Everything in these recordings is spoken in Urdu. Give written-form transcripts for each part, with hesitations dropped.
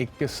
21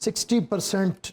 60%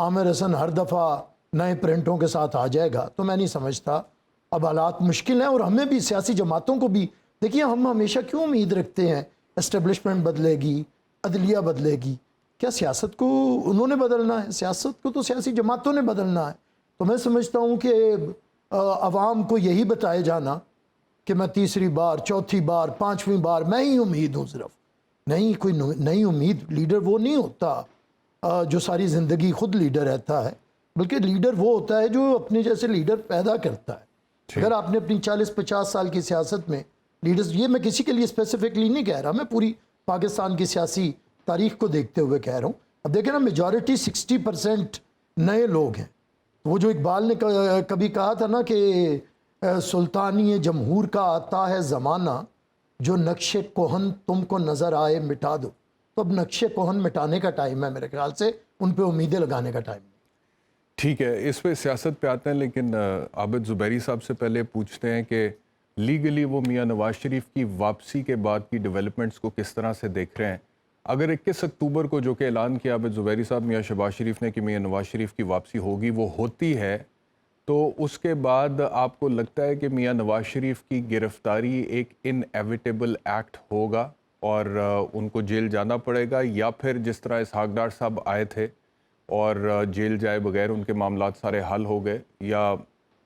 عامر حسن ہر دفعہ نئے پرنٹوں کے ساتھ آ جائے گا تو میں نہیں سمجھتا. اب حالات مشکل ہیں اور ہمیں بھی سیاسی جماعتوں کو بھی دیکھیے ہم ہمیشہ کیوں امید رکھتے ہیں اسٹیبلشمنٹ بدلے گی, عدلیہ بدلے گی. کیا سیاست کو انہوں نے بدلنا ہے؟ سیاست کو تو سیاسی جماعتوں نے بدلنا ہے. تو میں سمجھتا ہوں کہ عوام کو یہی بتائے جانا کہ میں تیسری بار, چوتھی بار, پانچویں بار میں ہی امید ہوں, صرف نہیں, کوئی نئی امید. لیڈر وہ نہیں ہوتا جو ساری زندگی خود لیڈر رہتا ہے, بلکہ لیڈر وہ ہوتا ہے جو اپنے جیسے لیڈر پیدا کرتا ہے. اگر آپ نے اپنی 40-50 سال کی سیاست میں لیڈرز, یہ میں کسی کے لیے اسپیسیفکلی نہیں کہہ رہا, میں پوری پاکستان کی سیاسی تاریخ کو دیکھتے ہوئے کہہ رہا ہوں. اب دیکھیں نا, میجورٹی 60% نئے لوگ ہیں. وہ جو اقبال نے کبھی کہا تھا نا کہ سلطانی جمہور کا آتا ہے زمانہ, جو نقش کوہن تم کو نظر آئے مٹا دو. تو اب نقش کوہن مٹانے کا ٹائم ہے میرے خیال سے, ان پہ امیدیں لگانے کا ٹائم. ٹھیک ہے, اس پہ سیاست پہ آتے ہیں, لیکن عابد زبیری صاحب سے پہلے پوچھتے ہیں کہ لیگلی وہ میاں نواز شریف کی واپسی کے بعد کی ڈیولپمنٹس کو کس طرح سے دیکھ رہے ہیں. اگر 21 اکتوبر کو جو کہ اعلان کیا عابد زبیری صاحب میاں شہباز شریف نے کہ میاں نواز شریف کی واپسی ہوگی, وہ ہوتی ہے, تو اس کے بعد آپ کو لگتا ہے کہ میاں نواز شریف کی گرفتاری ایک انیویٹیبل ایکٹ ہوگا اور ان کو جیل جانا پڑے گا, یا پھر جس طرح اسحاق ڈار صاحب آئے تھے اور جیل جائے بغیر ان کے معاملات سارے حل ہو گئے, یا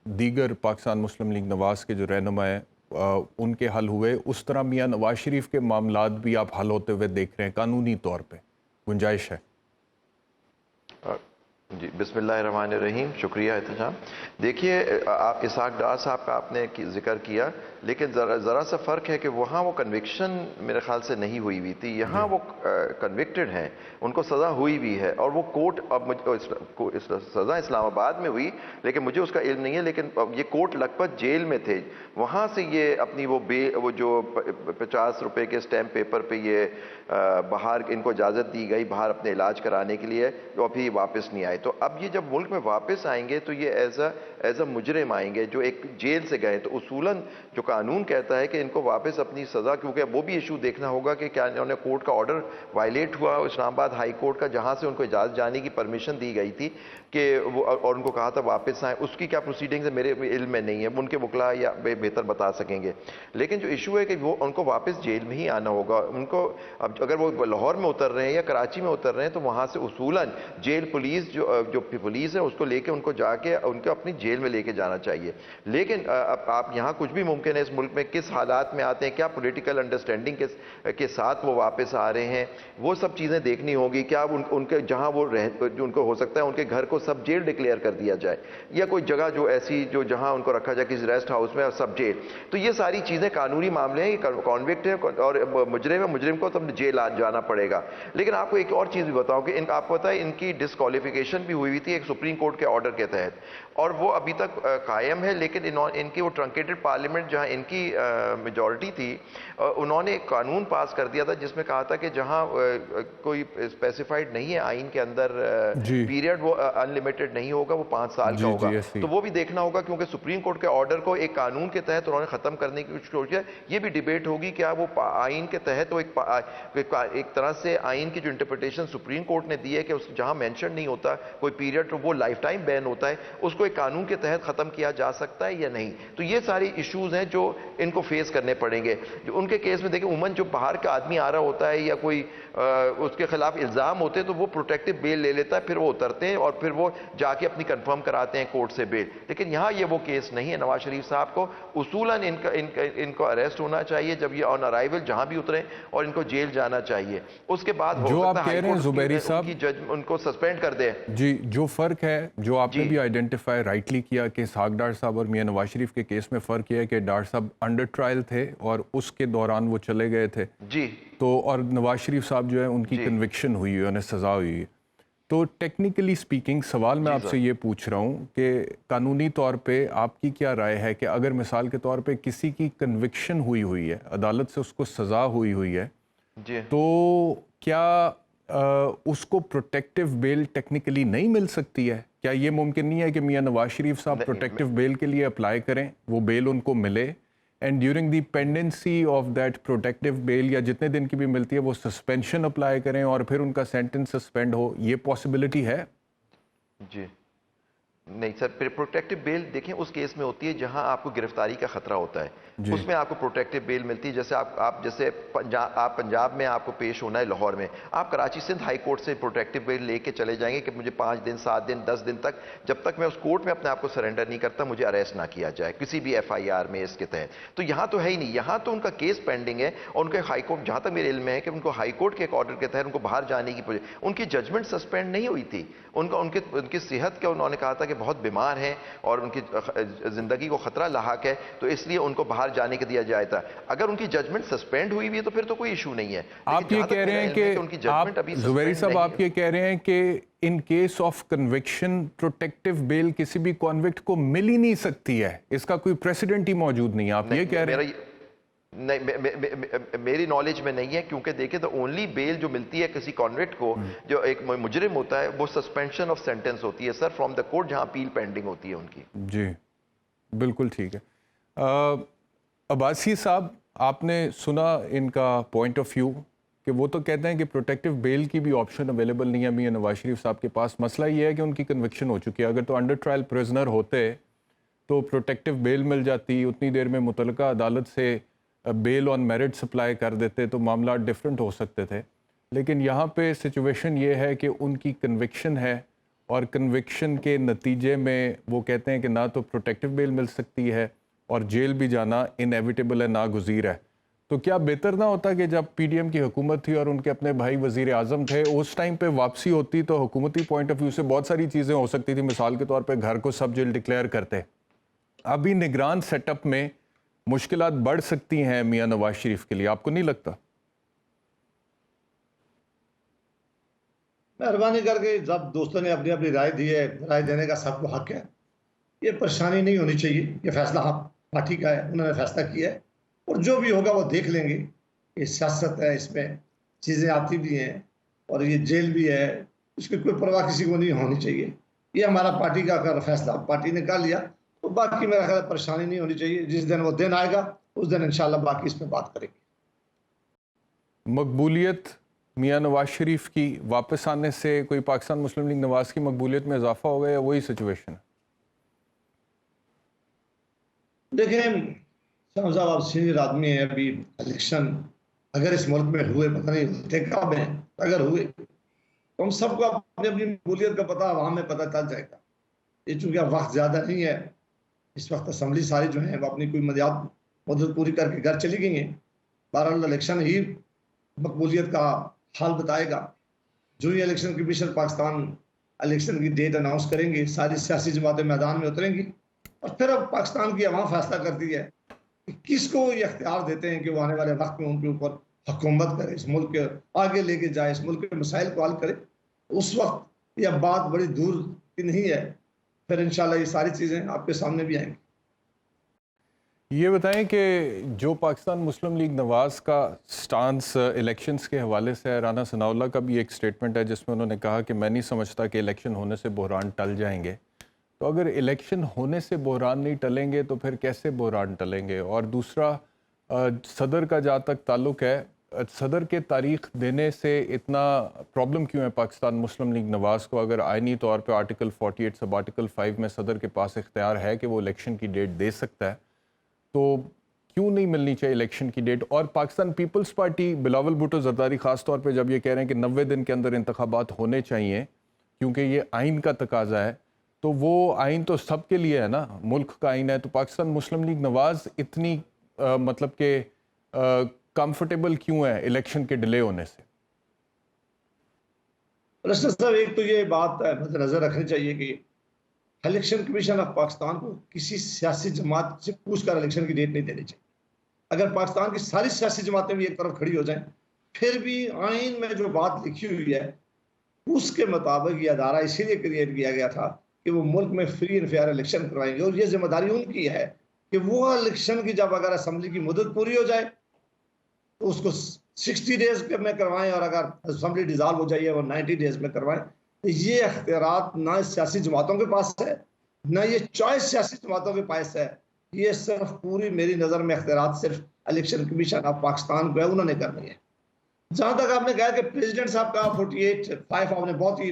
دیگر پاکستان مسلم لیگ نواز کے جو رہنما ہیں ان کے حل ہوئے, اس طرح میاں نواز شریف کے معاملات بھی آپ حل ہوتے ہوئے دیکھ رہے ہیں قانونی طور پہ؟ گنجائش ہے؟ جی بسم اللہ الرحمن الرحیم. شکریہ احتشام. دیکھیے آپ اسحاق ڈار صاحب کا آپ نے ذکر کیا, لیکن ذرا سا فرق ہے کہ وہاں وہ کنوکشن میرے خیال سے نہیں ہوئی تھی, یہاں وہ کنوکٹڈ ہیں, ان کو سزا ہوئی بھی ہے, اور وہ کورٹ, اب سزا اسلام آباد میں ہوئی لیکن مجھے اس کا علم نہیں ہے, لیکن یہ کورٹ لکھپت جیل میں تھے, وہاں سے یہ اپنی وہ جو 50 روپے کے اسٹیمپ پیپر پہ یہ باہر ان کو اجازت دی گئی باہر اپنے علاج کرانے کے لیے, جو ابھی واپس نہیں آئے. تو اب یہ جب ملک میں واپس آئیں گے تو یہ ایز اے مجرم آئیں گے جو ایک جیل سے گئے. تو اصولاً جو قانون کہتا ہے کہ ان کو واپس اپنی سزا, کیونکہ وہ بھی ایشو دیکھنا ہوگا کہ کیا انہوں نے کورٹ کا آرڈر وائلیٹ ہوا اسلام آباد ہائی کورٹ کا, جہاں سے ان کو اجازت جانے کی پرمیشن دی گئی تھی کہ وہ, اور ان کو کہا تھا واپس آئیں, اس کی کیا پروسیڈنگز ہے میرے علم میں نہیں ہے, ان کے وکلاء یا بہتر بتا سکیں گے. لیکن جو ایشو ہے کہ وہ ان کو واپس جیل میں ہی آنا ہوگا. ان کو اب اگر وہ لاہور میں اتر رہے ہیں یا کراچی میں اتر رہے ہیں تو وہاں سے اصولاً جیل پولیس جو پولیس ہے اس کو لے کے ان کو جا کے ان کو اپنی جیل میں لے کے جانا چاہیے. لیکن آپ یہاں کچھ بھی ممکن ہے اس ملک میں, کس حالات میں آتے ہیں, کیا پولیٹیکل انڈرسٹینڈنگ کے ساتھ وہ واپس آ رہے ہیں, وہ سب چیزیں دیکھنی ہوگی. کیا ان کے جہاں وہ ان کو ہو سکتا ہے ان کے گھر کو سب جیل ڈکلیئر کر دیا جائے, یا کوئی جگہ جو ایسی جو جہاں ان کو رکھا جائے کسی ریسٹ ہاؤس میں سب جیل. تو یہ ساری چیزیں قانونی معاملے ہیں, یہ کانوکٹ ہے اور مجرم ہے, مجرم کو تب جیل جانا پڑے گا. لیکن آپ کو ایک اور چیز بھی بتاؤں کہ آپ کو پتہ ہے ان کی ڈسکوالیفیکیشن بھی ہوئی تھی ایک سپریم کورٹ کے آرڈر کے تحت, اور وہ ابھی تک قائم ہے. لیکن ان کی وہ ٹرنکیٹڈ پارلیمنٹ جہاں ان کی میجورٹی تھی, انہوں نے ایک قانون پاس کر دیا تھا جس میں کہا تھا کہ جہاں کوئی اسپیسیفائڈ نہیں ہے آئین کے اندر پیریڈ, وہ انلمیٹڈ نہیں ہوگا, وہ 5 سال کا ہوگا. تو وہ بھی دیکھنا ہوگا کیونکہ سپریم کورٹ کے آرڈر کو ایک قانون کے تحت انہوں نے ختم کرنے کی کوشش کی. یہ بھی ڈیبیٹ ہوگی کیا وہ آئین کے تحت وہ ایک طرح سے آئین کی جو انٹرپریٹیشن سپریم کورٹ نے دی ہے کہ اس جہاں مینشن نہیں ہوتا کوئی پیریڈ تو وہ لائف ٹائم بین ہوتا ہے, اس کو ایک قانون کے تحت ختم کیا جا سکتا ہے یا نہیں. تو یہ ساری ایشوز ہیں جو ان کو فیس کرنے پڑیں گے. جو ان کے کیس میں دیکھیں عموماً جو باہر کا آدمی آ رہا ہوتا ہے یا کوئی اس کے خلاف الزام ہوتے ہیں تو وہ پروٹیکٹیو بیل لے لیتا ہے, پھر وہ اترتے ہیں اور پھر وہ جا کے اپنی کنفرم کراتے ہیں کورٹ سے بیل. لیکن یہاں یہ وہ کیس نہیں ہے. نواز شریف صاحب کو اصولاً ان کو اریسٹ ہونا چاہیے جب یہ آن ارائیول جہاں بھی اتریں, اور ان کو جیل جانا چاہیے. اس کے بعد ہو سکتا ہے زبیری صاحب جج ان کو سسپینڈ کر دے. جی جو فرق ہے جو آپ نے بھی آئیڈینٹیفائی رائٹلی کیا کہ اسحاق ڈار صاحب اور میاں نواز شریف کے کیس میں فرق یہ ہے کہ ڈار صاحب انڈر ٹرائل تھے اور اس کے دوران وہ چلے گئے تھے, جی تو اور نواز شریف صاحب جو ہے ان کی کنوکشن ہوئی ہے, انہیں سزا ہوئی ہے. تو ٹیکنیکلی سپیکنگ سوال میں آپ سے یہ پوچھ رہا ہوں کہ قانونی طور پہ آپ کی کیا رائے ہے کہ اگر مثال کے طور پہ کسی کی کنوکشن ہوئی ہے, عدالت سے اس کو سزا ہوئی ہے, تو کیا اس کو پروٹیکٹیو بیل ٹیکنیکلی نہیں مل سکتی ہے؟ کیا یہ ممکن نہیں ہے کہ میاں نواز شریف صاحب پروٹیکٹیو بیل کے لیے اپلائی کریں, وہ بیل ان کو ملے, and during the pendency of that protective bail یا جتنے دن کی بھی ملتی ہے وہ سسپینشن اپلائی کریں اور پھر ان کا سینٹنس سسپینڈ ہو؟ یہ پاسبلٹی ہے؟ جی نہیں سر، پروٹیکٹیو بیل دیکھیں اس کیس میں ہوتی ہے جہاں آپ کو گرفتاری کا خطرہ ہوتا ہے، اس میں آپ کو پروٹیکٹیو بیل ملتی ہے. جیسے آپ جیسے آپ پنجاب میں آپ کو پیش ہونا ہے لاہور میں، آپ کراچی سندھ ہائی کورٹ سے پروٹیکٹیو بیل لے کے چلے جائیں گے کہ مجھے 5 دن 7 دن 10 دن تک جب تک میں اس کورٹ میں اپنے آپ کو سرنڈر نہیں کرتا مجھے اریسٹ نہ کیا جائے کسی بھی ایف آئی آر میں اس کے تحت. تو یہاں تو ہے ہی نہیں، یہاں تو ان کا کیس پینڈنگ ہے اور ان کے ہائی کورٹ، جہاں تک میرے علم میں ہے کہ ان کو ہائی کورٹ کے ایک آرڈر کے تحت ان کو باہر جانے کی ان کی ججمنٹ سسپینڈ نہیں ہوئی تھی. ان کی صحت کا انہوں نے کہا تھا کہ بہت بیمار ہیں اور ان کی زندگی کو خطرہ لاحق ہے، تو اس لیے ان کو باہر جانے کے دیا جائے تھا. اگر ان کی ججمنٹ سسپینڈ ہوئی ہوئی ہے تو پھر تو کوئی ایشو نہیں ہے. آپ یہ کہہ رہے ہیں کہ آپ زبیری صاحب آپ یہ کہہ رہے ہیں کہ in case of conviction protective bail کسی بھی کنوکٹ کو مل ہی نہیں سکتی ہے، اس کا کوئی پریسیڈنٹ ہی موجود نہیں ہے، آپ یہ کہہ رہے ہیں؟ نہیں، میری نالج میں نہیں ہے، کیونکہ دیکھیں تو اونلی بیل جو ملتی ہے کسی کنوکٹ کو جو ایک مجرم ہوتا ہے وہ سسپینشن آف سینٹنس ہوتی ہے سر فرام دا کورٹ، جہاں اپیل پینڈنگ ہوتی ہے ان کی. جی بالکل ٹھیک ہے. عباسی صاحب آپ نے سنا ان کا پوائنٹ آف ویو کہ وہ تو کہتے ہیں کہ پروٹیکٹیو بیل کی بھی آپشن اویلیبل نہیں ہے میاں نواز شریف صاحب کے پاس. مسئلہ یہ ہے کہ ان کی کنوکشن ہو چکی ہے، اگر تو انڈر ٹرائل پریزنر ہوتے تو پروٹیکٹیو بیل مل جاتی، اتنی دیر میں متعلقہ عدالت سے بیل آن میرٹ سپلائی کر دیتے تو معاملات ڈیفرنٹ ہو سکتے تھے. لیکن یہاں پہ سچویشن یہ ہے کہ ان کی کنوکشن ہے اور کنوکشن کے نتیجے میں وہ کہتے ہیں کہ نہ تو پروٹیکٹیو بیل مل سکتی ہے اور جیل بھی جانا انیویٹیبل ہے، ناگزیر ہے. تو کیا بہتر نہ ہوتا کہ جب پی ڈی ایم کی حکومت تھی اور ان کے اپنے بھائی وزیر اعظم تھے اس ٹائم پہ واپسی ہوتی تو حکومتی پوائنٹ آف ویو سے بہت ساری چیزیں ہو سکتی تھی، مثال کے طور پہ گھر کو سب جیل ڈکلیئر کرتے. ابھی نگران سیٹ اپ میں مشکلات بڑھ سکتی ہیں میاں نواز شریف کے لیے، آپ کو نہیں لگتا؟ مہربانی کر کے جب دوستوں نے اپنی اپنی رائے دی ہے، رائے دینے کا سب کو حق ہے، یہ پریشانی نہیں ہونی چاہیے. یہ فیصلہ پارٹی کا ہے، انہوں نے فیصلہ کیا ہے اور جو بھی ہوگا وہ دیکھ لیں گے. یہ سیاست ہے، اس میں چیزیں آتی بھی ہیں اور یہ جیل بھی ہے، اس کی کوئی پرواہ کسی کو نہیں ہونی چاہیے. یہ ہمارا پارٹی کا اگر فیصلہ پارٹی نے کر لیا تو باقی میرا خیال پریشانی نہیں ہونی چاہیے. جس دن وہ دن آئے گا اس دن انشاءاللہ باقی اس پہ بات کریں گے. مقبولیت میاں نواز شریف کی واپس آنے سے کوئی پاکستان مسلم لیگ نواز کی مقبولیت میں اضافہ ہوگا یا وہی سچویشن ہے؟ دیکھیں شاہ صاحب آپ سینئر آدمی ہیں، ابھی الیکشن اگر اس ملک میں ہوئے پتہ نہیں ہوتے کب ہیں، اگر ہوئے تو ہم سب کو اپنی اپنی مقبولیت کا پتہ عوام میں پتہ چل جائے گا. یہ چونکہ اب وقت زیادہ نہیں ہے، اس وقت اسمبلی ساری جو ہیں وہ اپنی کوئی مدت پوری کر کے گھر چلی گئی ہیں. بہرحال الیکشن ہی مقبولیت کا حال بتائے گا. جو ہی الیکشن کمیشن پاکستان الیکشن کی ڈیٹ اناؤنس کریں گے ساری سیاسی جماعتیں میدان میں اتریں گی اور پھر اب پاکستان کی عوام فیصلہ کرتی ہے کہ کس کو یہ اختیار دیتے ہیں کہ وہ آنے والے وقت میں ان کے اوپر حکومت کرے، اس ملک کے آگے لے کے جائے، اس ملک کے مسائل کو حل کرے. اس وقت یہ بات بڑی دور کی نہیں ہے، پھر انشاءاللہ یہ ساری چیزیں آپ کے سامنے بھی آئیں گی. یہ بتائیں کہ جو پاکستان مسلم لیگ نواز کا سٹانس الیکشنز کے حوالے سے، رانا ثناء اللہ کا بھی ایک سٹیٹمنٹ ہے جس میں انہوں نے کہا کہ میں نہیں سمجھتا کہ الیکشن ہونے سے بحران ٹل جائیں گے. تو اگر الیکشن ہونے سے بحران نہیں ٹلیں گے تو پھر کیسے بحران ٹلیں گے؟ اور دوسرا صدر کا جہاں تک تعلق ہے، صدر کے تاریخ دینے سے اتنا پرابلم کیوں ہے پاکستان مسلم لیگ نواز کو؟ اگر آئینی طور پہ آرٹیکل 48 سب آرٹیکل 5 میں صدر کے پاس اختیار ہے کہ وہ الیکشن کی ڈیٹ دے سکتا ہے، تو کیوں نہیں ملنی چاہیے الیکشن کی ڈیٹ؟ اور پاکستان پیپلز پارٹی بلاول بھٹو زرداری خاص طور پہ جب یہ کہہ رہے ہیں کہ 90 دن کے اندر انتخابات ہونے چاہیے کیونکہ یہ آئین کا تقاضا ہے، تو وہ آئین تو سب کے لیے ہے نا، ملک کا آئین ہے. تو پاکستان مسلم لیگ نواز اتنی مطلب کہ کمفرٹیبل کیوں ہے الیکشن کے ڈیلے ہونے سے؟ رشید صاحب ایک تو یہ بات مد نظر رکھنی چاہیے کہ الیکشن کمیشن آف پاکستان کو کسی سیاسی جماعت سے پوچھ کر الیکشن کی ڈیٹ نہیں دینی چاہیے. اگر پاکستان کی ساری سیاسی جماعتیں بھی ایک طرف کھڑی ہو جائیں پھر بھی آئین میں جو بات لکھی ہوئی ہے اس کے مطابق یہ ادارہ اسی لیے کریٹ کیا گیا تھا کہ وہ ملک میں فری اینڈ فیئر الیکشن کروائیں گے. اور یہ ذمہ داری ان کی ہے کہ وہ الیکشن کی جب اگر اسمبلی کی مدت پوری ہو جائے تو اس کو 60 ڈیز میں کروائیں اور اگر اسمبلی ڈیزالو ہو جائے وہ 90 ڈیز میں کروائیں. یہ اختیارات نہ سیاسی جماعتوں کے پاس ہے نہ یہ چوائس سیاسی جماعتوں کے پاس ہے. یہ صرف پوری میری نظر میں اختیارات صرف الیکشن کمیشن آف پاکستان کو ہے، انہوں نے کرنی ہے. جہاں تک آپ نے کہا کہ پریزیڈنٹ صاحب کا 48(5) آپ نے بہت ہی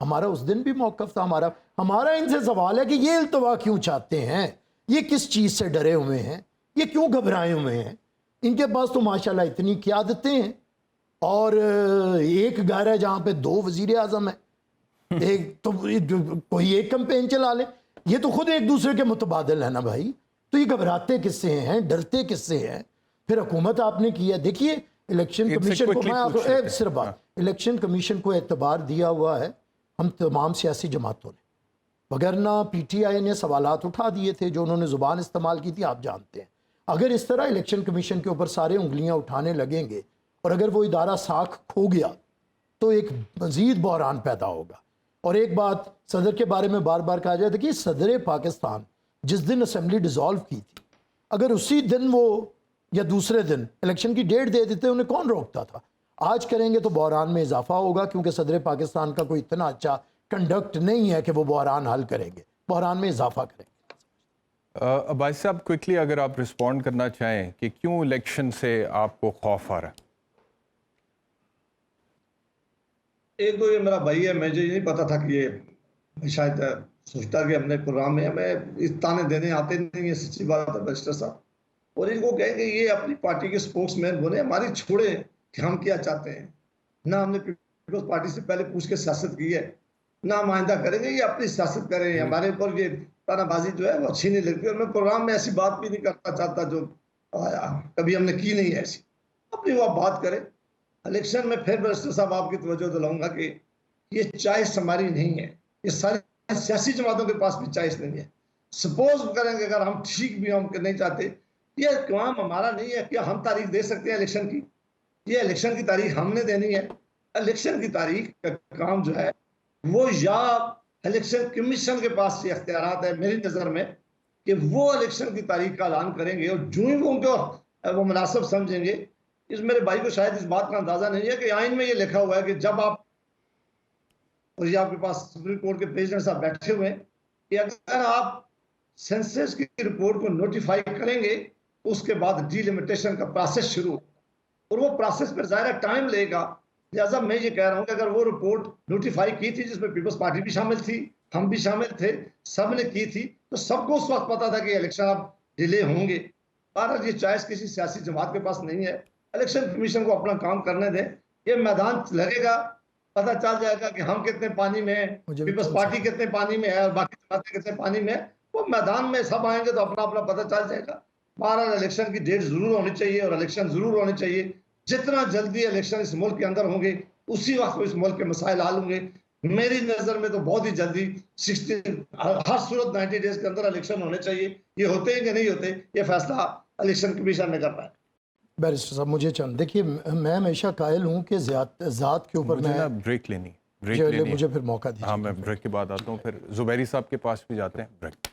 ہمارا اس دن بھی موقف تھا. ہمارا ان سے سوال ہے کہ یہ التوا کیوں چاہتے ہیں, یہ کس چیز سے ڈرے ہوئے ہیں, یہ کیوں گھبرائے ہوئے ہیں. ان کے پاس تو ماشاءاللہ اتنی قیادتیں ہیں, اور ایک گھر ہے جہاں پہ 2 وزیر اعظم ہیں, ایک تو کوئی ایک کمپین چلا لے. یہ تو خود ایک دوسرے کے متبادل ہیں نا بھائی. تو یہ گھبراتے کس سے ہیں, ڈرتے کس سے ہیں؟ پھر حکومت آپ نے کی ہے. دیکھیے الیکشن کمیشن کو, میں صرف بات, الیکشن کمیشن کو اعتبار دیا ہوا ہے ہم تمام سیاسی جماعتوں نے, وگرنہ پی ٹی آئی نے سوالات اٹھا دیے تھے جو انہوں نے زبان استعمال کی تھی, آپ جانتے ہیں. اگر اس طرح الیکشن کمیشن کے اوپر سارے انگلیاں اٹھانے لگیں گے اور اگر وہ ادارہ ساکھ کھو گیا تو ایک مزید بحران پیدا ہوگا. اور ایک بات صدر کے بارے میں بار بار کہا جائے, دیکھیے صدر پاکستان جس دن اسمبلی ڈیزالو کی تھی, اگر اسی دن وہ یا دوسرے دن الیکشن کی ڈیٹ دے دیتے انہیں کون روکتا تھا؟ آج کریں گے تو بحران میں اضافہ ہوگا, کیونکہ صدر پاکستان کا کوئی اتنا اچھا کنڈکٹ نہیں ہے کہ وہ بحران حل کریں گے, بحران میں اضافہ کریں گے. عباس صاحب کوئکلی اگر آپ رسپونڈ کرنا چاہیں کہ کیوں الیکشن سے آپ کو خوف آ رہا ہے؟ ایک تو یہ میرا بھائی ہے, مجھے یہ نہیں پتا تھا کہ یہ شاید سوچتا کہ ہم نے پروگرام میں ہمیں اس تانے دینے آتے نہیں ہیں, سچی بات ہے بیرسٹر صاحب. اور ان کو کہیں کہ یہ اپنی پارٹی کے اسپوکس مین بنے, ہماری چھوڑے کہ ہم کیا چاہتے ہیں. نہ ہم نے پیپلز پارٹی سے پہلے پوچھ کے سیاست کی ہے, نہ ہم آئندہ کریں گے. یہ اپنی سیاست کریں, ہمارے اوپر یہ تانا بازی جو ہے وہ اچھی نہیں لگتی. اور میں پروگرام میں ایسی بات بھی نہیں کرنا چاہتا جو کبھی ہم نے کی نہیں ہے ایسی. اپنی وہ بات کریں. الیکشن میں پھر بیرسٹر صاحب آپ کی توجہ دلاؤں گا کہ یہ چوائس ہماری نہیں ہے, یہ ساری سیاسی جماعتوں کے پاس بھی چوائس نہیں ہے. سپوز کریں کہ اگر ہم ٹھیک بھی ہم نہیں چاہتے, یہ کام ہمارا نہیں ہے. کیا ہم تاریخ دے سکتے ہیں الیکشن کی؟ یہ الیکشن کی تاریخ ہم نے دینی ہے. الیکشن کی تاریخ کا کام جو ہے وہ یا الیکشن کمیشن کے پاس یہ اختیارات ہے میری نظر میں کہ وہ الیکشن کی تاریخ کا اعلان کریں گے, اور جو ہی وہ ان کو وہ مناسب سمجھیں گے. اس میرے بھائی کو شاید اس بات کا اندازہ نہیں ہے کہ آئین میں یہ لکھا ہوا ہے کہ جب آپ, اور یہ آپ کے پاس سپریم کورٹ کے پریزیڈنٹ صاحب بیٹھے ہوئے ہیں, کہ اگر آپ سینسس کی رپورٹ کو نوٹیفائی کریں گے اس کے بعد ڈی لمیٹیشن کا پروسیس شروع, اور وہ پروسیس پر ظاہر ٹائم لے گا. لہٰذا میں یہ کہہ رہا ہوں کہ اگر وہ رپورٹ نوٹیفائی کی تھی جس میں پیپلز پارٹی بھی شامل تھی, ہم بھی شامل تھے, سب نے کی تھی, تو سب کو اس وقت پتا تھا کہ الیکشن اب ڈیلے ہوں گے. اور یہ چوائس کسی سیاسی جماعت کے پاس نہیں ہے. الیکشن کمیشن کو اپنا کام کرنے دیں. یہ میدان لگے گا, پتہ چل جائے گا کہ ہم کتنے پانی میں ہیں, پیپلز پارٹی کتنے پانی میں ہے, اور باقی جماعتیں کتنے پانی میں ہے. وہ میدان میں سب آئیں گے تو اپنا اپنا پتہ چل جائے گا. بہرحال الیکشن کی ڈیٹ ضرور ہونی چاہیے, اور الیکشن ضرور ہونے چاہیے. جتنا جلدی الیکشن اس ملک کے اندر ہوں گے اسی وقت اس ملک کے مسائل حل ہوں گے. میری نظر میں تو بہت ہی جلدی 60 ہر صورت 90 ڈیز کے اندر الیکشن ہونے چاہیے. یہ ہوتے ہیں کہ نہیں ہوتے, یہ فیصلہ الیکشن کمیشن نے کرنا ہے. بیرسٹر صاحب مجھے چند, دیکھیے میں ہمیشہ قائل ہوں کہ ذات کے اوپر میں بریک لینی, مجھے پھر موقع دیجیے. ہاں میں بریک کے بعد آتا ہوں, پھر زبیری صاحب کے پاس بھی جاتے ہیں. بریک.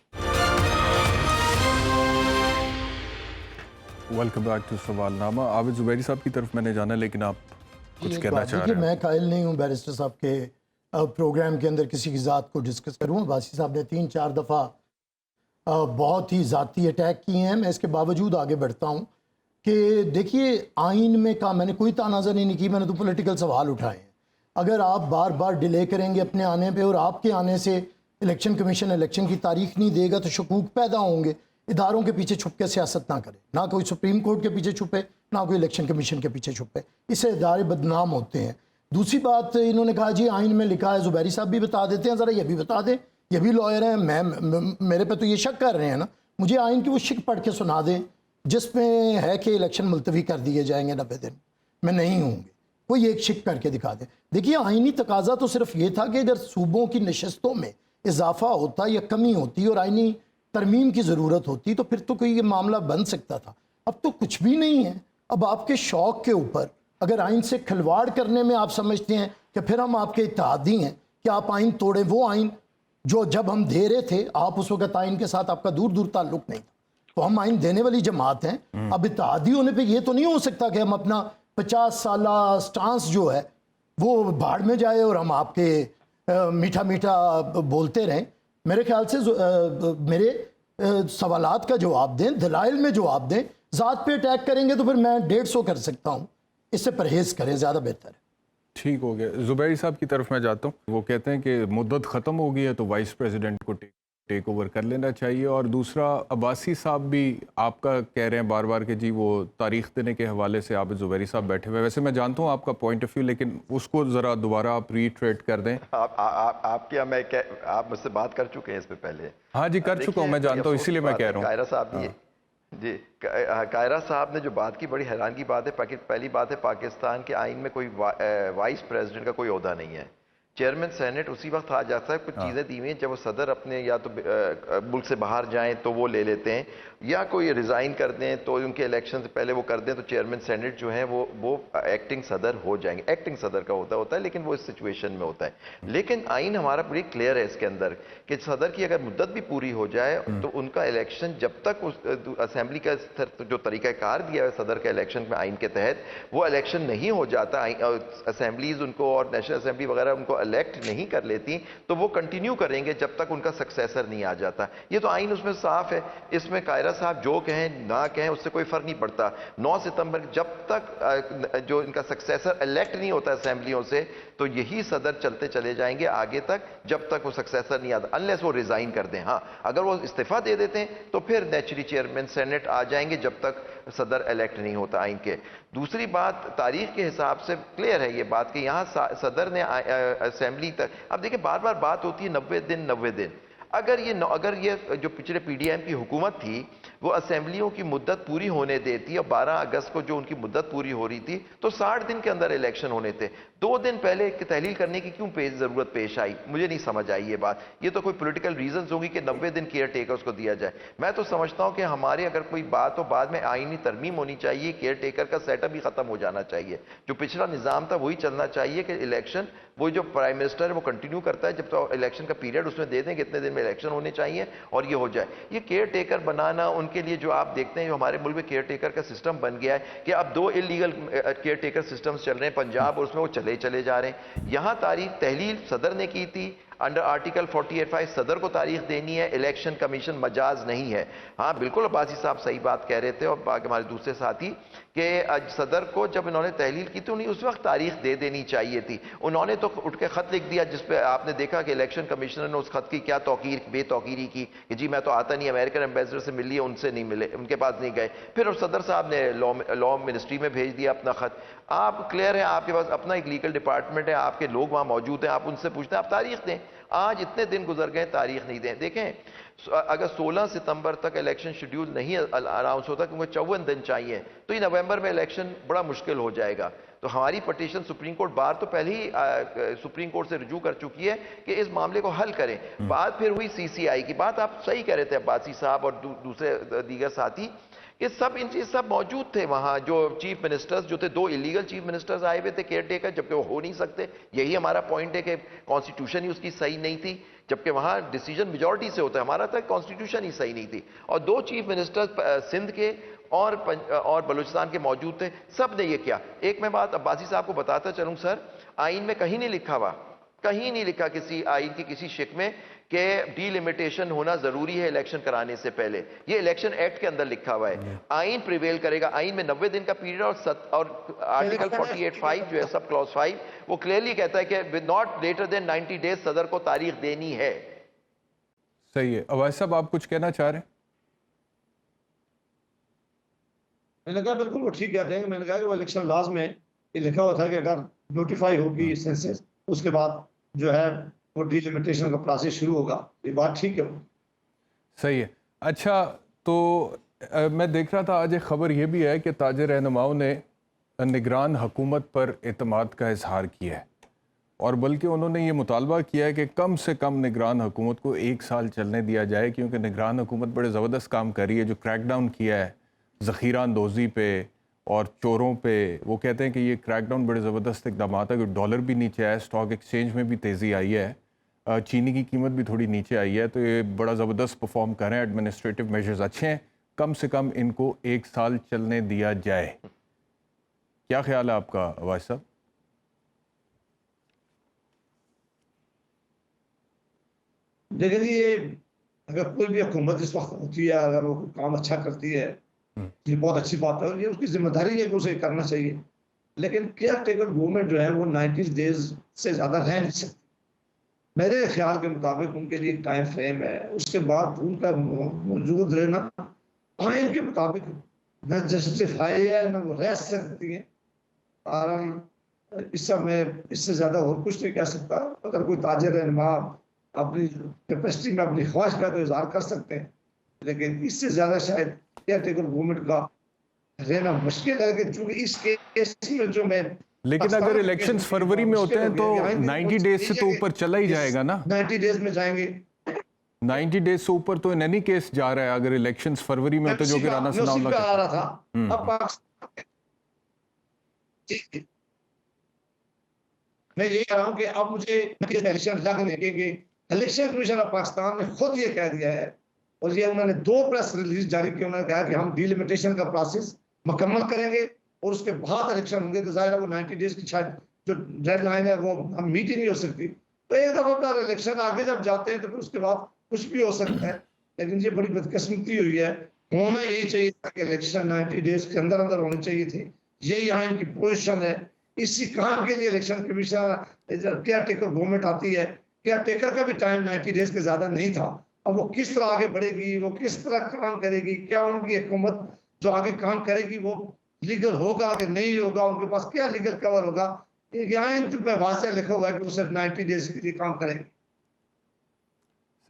ویلکم بیک ٹو سوال نامہ. عابد زبیری صاحب کی طرف میں نے جانا, لیکن آپ کچھ کہنا چاہ رہے ہیں. میں قائل نہیں ہوں بیرسٹر صاحب کے پروگرام کے اندر کسی کی ذات کو ڈسکس کروں. عباسی صاحب نے 3-4 دفعہ بہت ہی ذاتی اٹیک کیے ہیں. میں اس کے باوجود آگے بڑھتا ہوں کہ دیکھیے آئین میں کا میں نے کوئی تنازع نہیں کی, میں نے تو پولیٹیکل سوال اٹھائے ہیں. اگر آپ بار بار ڈیلے کریں گے اپنے آنے پہ, اور آپ کے آنے سے الیکشن کمیشن الیکشن کی تاریخ نہیں دے گا, تو شکوک پیدا ہوں گے. اداروں کے پیچھے چھپ کے سیاست نہ کرے, نہ کوئی سپریم کورٹ کے پیچھے چھپے, نہ کوئی الیکشن کمیشن کے پیچھے چھپے. اس سے ادارے بدنام ہوتے ہیں. دوسری بات, انہوں نے کہا جی آئین میں لکھا ہے. زبیری صاحب بھی بتا دیتے ہیں, ذرا یہ بھی بتا دیں, یہ بھی لائر ہیں. میرے پہ تو یہ شک کر رہے ہیں نا, مجھے آئین کی وہ شک پڑھ کے سنا دیں جس میں ہے کہ الیکشن ملتوی کر دیے جائیں گے 90 دن میں نہیں ہوں گے. کوئی ایک شک کر کے دکھا دیں. دیکھیے آئینی تقاضا تو صرف یہ تھا کہ اگر صوبوں کی نشستوں میں اضافہ ہوتا یا کمی ہوتی اور آئینی ترمیم کی ضرورت ہوتی تو پھر تو کوئی یہ معاملہ بن سکتا تھا. اب تو کچھ بھی نہیں ہے. اب آپ کے شوق کے اوپر اگر آئین سے کھلواڑ کرنے میں آپ سمجھتے ہیں کہ پھر ہم آپ کے اتحادی ہیں کہ آپ آئین توڑیں, وہ آئین جو جب ہم دے رہے تھے آپ اس وقت آئین کے ساتھ آپ کا دور دور تعلق نہیں تھا, تو ہم آئین دینے والی جماعت ہیں. اب اتحادی ہونے پہ یہ تو نہیں ہو سکتا کہ ہم اپنا 50 سالہ سٹانس جو ہے وہ بھاڑ میں جائے اور ہم آپ کے میٹھا میٹھا بولتے رہیں. میرے خیال سے میرے سوالات کا جواب دیں, دلائل میں جواب دیں. ذات پہ اٹیک کریں گے تو پھر میں 150 کر سکتا ہوں, اس سے پرہیز کریں, زیادہ بہتر ہے. ٹھیک ہو گیا. زبیری صاحب کی طرف میں جاتا ہوں. وہ کہتے ہیں کہ مدت ختم ہو گئی ہے تو وائس پریزیڈنٹ کو ٹیک اوور کر لینا چاہیے. اور دوسرا عباسی صاحب بھی آپ کا کہہ رہے ہیں بار بار کہ جی وہ تاریخ دینے کے حوالے سے عابد زبیری صاحب بیٹھے ہوئے. ویسے میں جانتا ہوں آپ کا پوائنٹ آف ویو، لیکن اس کو ذرا دوبارہ آپ ریٹریٹ کر دیں. آپ کیا آپ مجھ سے بات کر چکے ہیں اس پہ پہلے؟ ہاں جی کر چکا ہوں، میں جانتا ہوں، اسی لیے میں کہہ رہا ہوں. قاہرہ صاحب نے جی قاہرہ صاحب نے جو بات کی بڑی حیران کی بات ہے. پہلی بات ہے پاکستان کے آئین میں کوئی وائس پریزیڈنٹ کا کوئی عہدہ نہیں ہے. چیئرمین سینٹ اسی وقت آ جاتا ہے. کچھ چیزیں دی ہوئی ہیں جب وہ صدر اپنے یا تو ملک سے باہر جائیں تو وہ لے لیتے ہیں، یا کوئی ریزائن کر دیں تو ان کے الیکشن سے پہلے وہ کر دیں تو چیئرمین سینٹ جو ہیں وہ ایکٹنگ صدر ہو جائیں گے. ایکٹنگ صدر کا ہوتا ہے لیکن وہ اس سچویشن میں ہوتا ہے. لیکن آئین ہمارا بڑی کلیئر ہے اس کے اندر کہ صدر کی اگر مدت بھی پوری ہو جائے تو ان کا الیکشن جب تک اسمبلی کا جو طریقہ کار دیا ہے صدر کے الیکشن میں آئین کے تحت وہ الیکشن نہیں ہو جاتا، اسمبلیز ان کو اور نیشنل اسمبلی وغیرہ ان کو الیکٹ نہیں کر لیتی تو وہ کنٹینیو کریں گے جب تک ان کا سکسیسر نہیں آ جاتا. یہ تو آئین اس میں صاف ہے. اس میں قاہرہ صاحب جو کہیں نہ کہیں اس سے کوئی فرق نہیں پڑتا. 9 ستمبر جب تک جو ان کا سکسیسر الیکٹ نہیں ہوتا اسمبلیوں سے تو یہی صدر چلتے چلے جائیں گے آگے تک جب تک وہ سکسیسر نہیں آتا، انلیس وہ ریزائن کر دیں. ہاں اگر وہ استعفیٰ دے دیتے ہیں تو پھر نیچرلی چیئرمین سینٹ آ جائیں گے جب تک صدر الیکٹ نہیں ہوتا آئین کے. دوسری بات تاریخ کے حساب سے کلیئر ہے یہ بات کہ یہاں صدر نے اسمبلی تک، اب دیکھیں بار بار بات ہوتی ہے 90 دن. اگر یہ جو پچھلے پی ڈی ایم کی حکومت تھی وہ اسمبلیوں کی مدت پوری ہونے دیتی اور 12 اگست کو جو ان کی مدت پوری ہو رہی تھی تو 60 دن کے اندر الیکشن ہونے تھے. 2 دن پہلے تحلیل کرنے کی کیوں ضرورت پیش آئی؟ مجھے نہیں سمجھ آئی یہ بات. یہ تو کوئی پولیٹیکل ریزنز ہوں گی کہ 90 دن کیئر ٹیکرز کو دیا جائے. میں تو سمجھتا ہوں کہ ہمارے اگر کوئی بات ہو بعد میں آئینی ترمیم ہونی چاہیے، کیئر ٹیکر کا سیٹ اپ بھی ختم ہو جانا چاہیے. جو پچھلا نظام تھا وہی چلنا چاہیے کہ الیکشن وہ جو پرائم منسٹر ہے وہ کنٹینیو کرتا ہے جب تو الیکشن کا پیریڈ اس میں دے دیں کہ اتنے دن میں الیکشن ہونے چاہیے اور یہ ہو جائے. یہ کیئر ٹیکر بنانا ان کے لیے جو آپ دیکھتے ہیں جو ہمارے ملک میں کیئر ٹیکر کا سسٹم بن گیا ہے کہ اب 2 انلیگل کیئر ٹیکر سسٹمز چل رہے ہیں پنجاب اور اس میں وہ چلے جا رہے ہیں. یہاں تاریخ تحلیل صدر نے کی تھی انڈر آرٹیکل 48(5) صدر کو تاریخ دینی ہے. الیکشن کمیشن مجاز نہیں ہے. ہاں بالکل عباسی صاحب صحیح بات کہہ رہے تھے اور باقی ہمارے دوسرے ساتھی کہ صدر کو جب انہوں نے تحلیل کی تو انہیں اس وقت تاریخ دے دینی چاہیے تھی. انہوں نے تو اٹھ کے خط لکھ دیا جس پہ آپ نے دیکھا کہ الیکشن کمیشنر نے اس خط کی کیا بے توقیری کی کہ جی میں تو آتا نہیں، امریکن ایمبیسڈر سے مل لیے ان سے نہیں ملے، ان کے پاس نہیں گئے. پھر صدر صاحب نے لا منسٹری میں بھیج دیا اپنا خط. آپ کلیئر ہے، آپ کے پاس اپنا ایک لیگل ڈپارٹمنٹ ہے، آپ کے لوگ وہاں موجود ہیں، آپ ان سے پوچھتے ہیں آپ تاریخ دیں. آج اتنے دن گزر گئے تاریخ نہیں دیں. دیکھیں اگر 16 ستمبر تک الیکشن شیڈیول نہیں اناؤنس ہوتا کیونکہ 54 دن چاہیے تو یہ نومبر میں الیکشن بڑا مشکل ہو جائے گا. تو ہماری پٹیشن سپریم کورٹ بار تو پہلے ہی سپریم کورٹ سے رجوع کر چکی ہے کہ اس معاملے کو حل کریں. بات پھر ہوئی سی سی آئی کی. بات آپ صحیح کہہ رہے تھے عباسی صاحب اور دوسرے دیگر ساتھی، یہ سب موجود تھے وہاں. جو چیف منسٹرز جو تھے 2 انلیگل چیف منسٹرز آئے ہوئے تھے کیئر ٹیکر جبکہ وہ ہو نہیں سکتے. یہی ہمارا پوائنٹ ہے کہ کانسٹیٹیوشن ہی اس کی صحیح نہیں تھی جبکہ وہاں ڈیسیجن میجورٹی سے ہوتا ہے. ہمارا تک کانسٹیٹیوشن ہی صحیح نہیں تھی. اور 2 چیف منسٹرز سندھ کے اور بلوچستان کے موجود تھے. سب نے یہ کیا. ایک میں بات عباسی صاحب کو بتاتا چلوں سر، آئین میں کہیں نہیں لکھا ہوا، کہیں نہیں لکھا کسی آئین کی کسی شق میں کہ ڈی لمیٹیشن ہونا ضروری ہے الیکشن کرانے سے پہلے. یہ الیکشن ایکٹ کے اندر لکھا ہوا ہے. آئین پریویل کرے گا. آئین میں 90 دن کا پیریڈ اور آرٹیکل 48(5) جو ہے سب کلوز 5 وہ کلیئرلی کہتا ہے کہ ناٹ لیٹر دین 90 days صدر کو تاریخ دینی ہے. صحیح ہے. عویس صاحب آپ کچھ کہنا چاہ رہے ہیں؟ میں نے کہا بالکل وہ ٹھیک کہتے ہیں. میں نے کہا کہ وہ الیکشن لاز میں یہ لکھا ہوا تھا کہ اگر نوٹیفائی ہوگی سینسس اس کے بعد جو ہے وہ ڈی لمیٹیشن کا پروسیس شروع ہوگا. یہ بات ٹھیک ہے. صحیح ہے. اچھا تو میں دیکھ رہا تھا آج ایک خبر یہ بھی ہے کہ تاج رہنماؤں نے نگران حکومت پر اعتماد کا اظہار کیا ہے اور بلکہ انہوں نے یہ مطالبہ کیا ہے کہ کم سے کم نگران حکومت کو 1 سال چلنے دیا جائے کیونکہ نگران حکومت بڑے زبردست کام کر رہی ہے. جو کریک ڈاؤن کیا ہے ذخیرہ اندوزی پہ اور چوروں پہ، وہ کہتے ہیں کہ یہ کریک ڈاؤن بڑے زبردست اقدامات ہے. ڈالر بھی نیچے آیا ہے، اسٹاک ایکسچینج میں بھی تیزی آئی ہے، چینی کی قیمت بھی تھوڑی نیچے آئی ہے. تو یہ بڑا زبردست پرفارم کر رہے ہیں. ایڈمنسٹریٹو میجرز اچھے ہیں، کم سے کم ان کو 1 سال چلنے دیا جائے. کیا خیال ہے آپ کا عویس صاحب؟ دیکھیں جی یہ اگر کوئی بھی حکومت اس وقت ہوتی ہے اگر وہ کام اچھا کرتی ہے یہ بہت اچھی بات ہے اور یہ اس کی ذمہ داری ہے کہ اسے کرنا چاہیے. لیکن کیئر ٹیکر گورنمنٹ جو ہے وہ 90 ڈیز سے زیادہ رہ نہیں سکتی. میرے خیال کے مطابق ان کے لیے ایک ٹائم فریم ہے, اس کے بعد ان کا موجود رہنا آئین کے مطابق نہ جسٹیفائی ہے نہ وہ رہ سکتی ہیں. اور اس سے میں اس سے زیادہ اور کچھ نہیں کہہ سکتا. اگر کوئی تاجر رہنما اپنی کیپیسٹی میں اپنی خواہش کا تو اظہار کر سکتے ہیں, لیکن اس سے زیادہ شاید کیئر ٹیکر گورنمنٹ کا رہنا مشکل ہے. کہ چونکہ اس کیس میں جو میں لیکن اگر الیکشنز فروری میں ہوتے ہیں تو 90 ڈیز سے تو اوپر چلا ہی جائے گا نا. 90 ڈیز میں جائیں گے, 90 ڈیز سے اوپر تو ان اینی کیس جا رہا ہے اگر الیکشنز فروری میں ہوتے جو کہ رانا ثناء اللہ آ رہا تھا. اب پاکستان میں یہ کہہ رہا ہوں کہ اب مجھے الیکشن لگنے کہ الیکشن کمیشن آف پاکستان نے خود یہ کہہ دیا ہے, اور یہ انہوں نے 2 پریس ریلیز جاری کی. انہوں نے کہا کہ ہم ڈیلیمیٹیشن کا پروسیس مکمل کریں گے اور اس کے بعد الیکشن ہوں گے. تو ظاہر ہے وہ 90 ڈیز کی شاید جو ڈیڈ لائن ہے وہ ہم میٹ ہی نہیں ہو سکتی. تو ایک دفعہ اگر الیکشن آگے جب جاتے ہیں تو پھر اس کے بعد کچھ بھی ہو سکتا ہے. لیکن یہ بڑی بدقسمتی ہوئی ہے. ہونا یہی چاہیے تھا کہ الیکشن 90 ڈیز کے اندر اندر ہونی چاہیے تھی. یہی یہاں ان کی پوزیشن ہے. اسی کام کے لیے election commission care taker government آتی ہے. کیئر ٹیکر کا بھی ٹائم 90 ڈیز کے زیادہ نہیں تھا. اب وہ کس طرح آگے بڑھے گی, وہ کس طرح کام کرے گی, کیا ان کی حکومت جو آگے کام کرے گی وہ لیگل ہوگا کہ نہیں ہوگا, ان کے پاس کیا لیگل کور ہوگا, یہاں پہ واضح لکھا ہوا ہے کہ وہ صرف 90 ڈیز کے لیے کام کریں گے.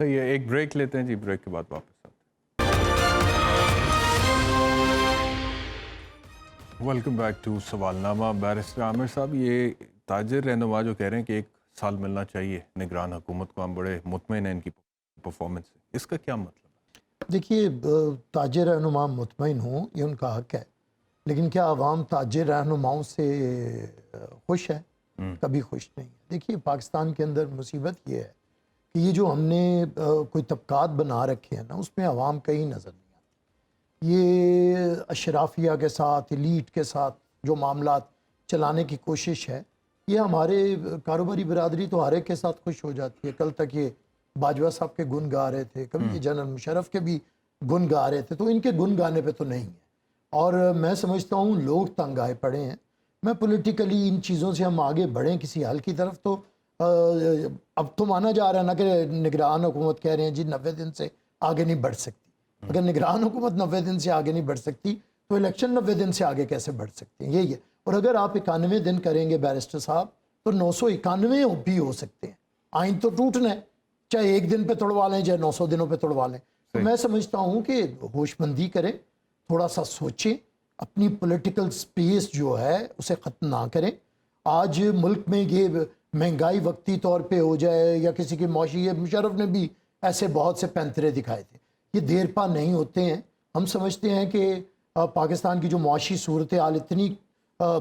صحیح ہے, ایک بریک لیتے ہیں جی, بریک کے بعد واپس آتے ہیں. ویلکم بیک ٹو سوال نامہ. بیرسٹر عامر صاحب, یہ تاجر رہنما جو کہہ رہے ہیں کہ 1 سال ملنا چاہیے نگران حکومت کو, ہم بڑے مطمئن ہیں ان کی پرفارمنس سے, اس کا کیا مطلب ہے؟ دیکھیے, تاجر رہنما مطمئن ہوں یہ ان کا حق ہے, لیکن کیا عوام تاجر رہنماؤں سے خوش ہے؟ کبھی خوش نہیں. دیکھیے, پاکستان کے اندر مصیبت یہ ہے کہ یہ جو ہم نے کوئی طبقات بنا رکھے ہیں نا, اس میں عوام کہیں نظر نہیں آتی. یہ اشرافیہ کے ساتھ, ایلیٹ کے ساتھ جو معاملات چلانے کی کوشش ہے, یہ ہمارے کاروباری برادری تو ہر ایک کے ساتھ خوش ہو جاتی ہے. کل تک یہ باجوہ صاحب کے گن گا رہے تھے, کبھی یہ جنرل مشرف کے بھی گن گا رہے تھے, تو ان کے گن گانے پہ تو نہیں ہے. اور میں سمجھتا ہوں لوگ تنگ آئے پڑے ہیں. میں پولیٹیکلی ان چیزوں سے ہم آگے بڑھیں کسی حل کی طرف, تو اب تو مانا جا رہا ہے نا کہ نگران حکومت کہہ رہے ہیں جی 90 دن سے آگے نہیں بڑھ سکتی. اگر نگران حکومت 90 دن سے آگے نہیں بڑھ سکتی تو الیکشن 90 دن سے آگے کیسے بڑھ سکتے ہیں؟ یہی ہے. اور اگر آپ 91 دن کریں گے بیرسٹر صاحب, تو 991 بھی ہو سکتے ہیں. آئین تو ٹوٹنا ہے, چاہے 1 دن پہ توڑوا لیں چاہے 900 دنوں پہ توڑوا لیں. تو میں سمجھتا ہوں کہ ہوش مندی کریں, تھوڑا سا سوچیں, اپنی پولیٹیکل سپیس جو ہے اسے ختم نہ کریں. آج ملک میں یہ مہنگائی وقتی طور پہ ہو جائے یا کسی کی معاشی, مشرف نے بھی ایسے بہت سے پینترے دکھائے تھے, یہ دیر پا نہیں ہوتے ہیں. ہم سمجھتے ہیں کہ پاکستان کی جو معاشی صورتحال اتنی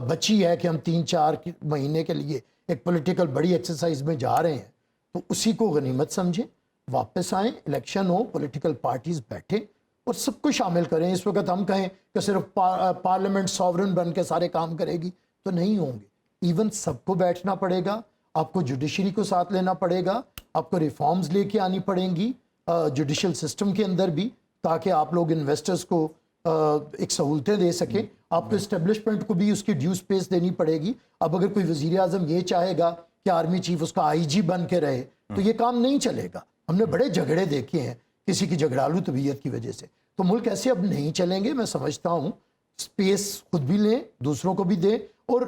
بچی ہے کہ ہم 3-4 مہینے کے لیے ایک پولیٹیکل بڑی ایکسرسائز میں جا رہے ہیں, تو اسی کو غنیمت سمجھیں, واپس آئیں, الیکشن ہو, پولیٹیکل پارٹیز بیٹھیں اور سب کو شامل کریں. اس وقت ہم کہیں کہ صرف پارلیمنٹ ساورن بن کے سارے کام کرے گی, تو نہیں ہوں گے. ایون سب کو بیٹھنا پڑے گا, آپ کو جوڈیشری کو ساتھ لینا پڑے گا, آپ کو ریفارمز لے کے آنی پڑیں گی جوڈیشل سسٹم کے اندر بھی, تاکہ آپ لوگ انویسٹرز کو ایک سہولتیں دے سکیں. آپ کو اسٹیبلشمنٹ کو بھی اس کی ڈیو سپیس دینی پڑے گی. اب اگر کوئی وزیر اعظم یہ چاہے گا کہ آرمی چیف اس کا آئی جی بن کے رہے, تو یہ کام نہیں چلے گا. ہم نے بڑے جھگڑے دیکھے ہیں کسی کی جھگڑالو طبیعت کی وجہ سے, تو ملک ایسے اب نہیں چلیں گے. میں سمجھتا ہوں سپیس خود بھی لیں, دوسروں کو بھی دیں, اور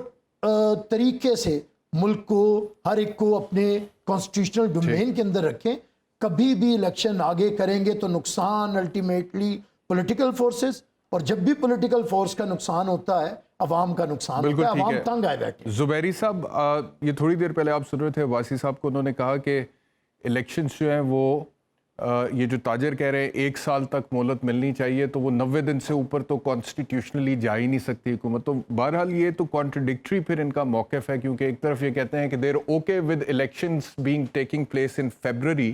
طریقے سے ملک کو ہر ایک کو اپنے کانسٹیٹیوشنل ڈومین کے اندر رکھیں. کبھی بھی الیکشن آگے کریں گے تو نقصان الٹیمیٹلی پولیٹیکل فورسز, اور جب بھی پولیٹیکل فورس کا نقصان ہوتا ہے عوام کا نقصان ہوتا ہے, عوام تنگ آئے بیٹھے. زبیری صاحب, یہ تھوڑی دیر پہلے آپ سن رہے تھے واسی صاحب کو, انہوں نے کہا کہ الیکشنز جو ہیں وہ یہ جو تاجر کہہ رہے ہیں 1 سال تک مہلت ملنی چاہیے, تو وہ 90 دن سے اوپر تو کانسٹیٹیوشنلی جا ہی نہیں سکتی حکومت. تو بہرحال یہ تو کانٹرڈکٹری پھر ان کا موقف ہے, کیونکہ ایک طرف یہ کہتے ہیں کہ there okay with elections being taking place in February,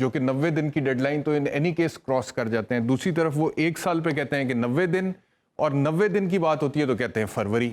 جو کہ 90 دن کی ڈیڈ لائن تو ان اینی کیس کراس کر جاتے ہیں. دوسری طرف وہ 1 سال پہ کہتے ہیں کہ 90 دن, اور 90 دن کی بات ہوتی ہے تو کہتے ہیں فروری.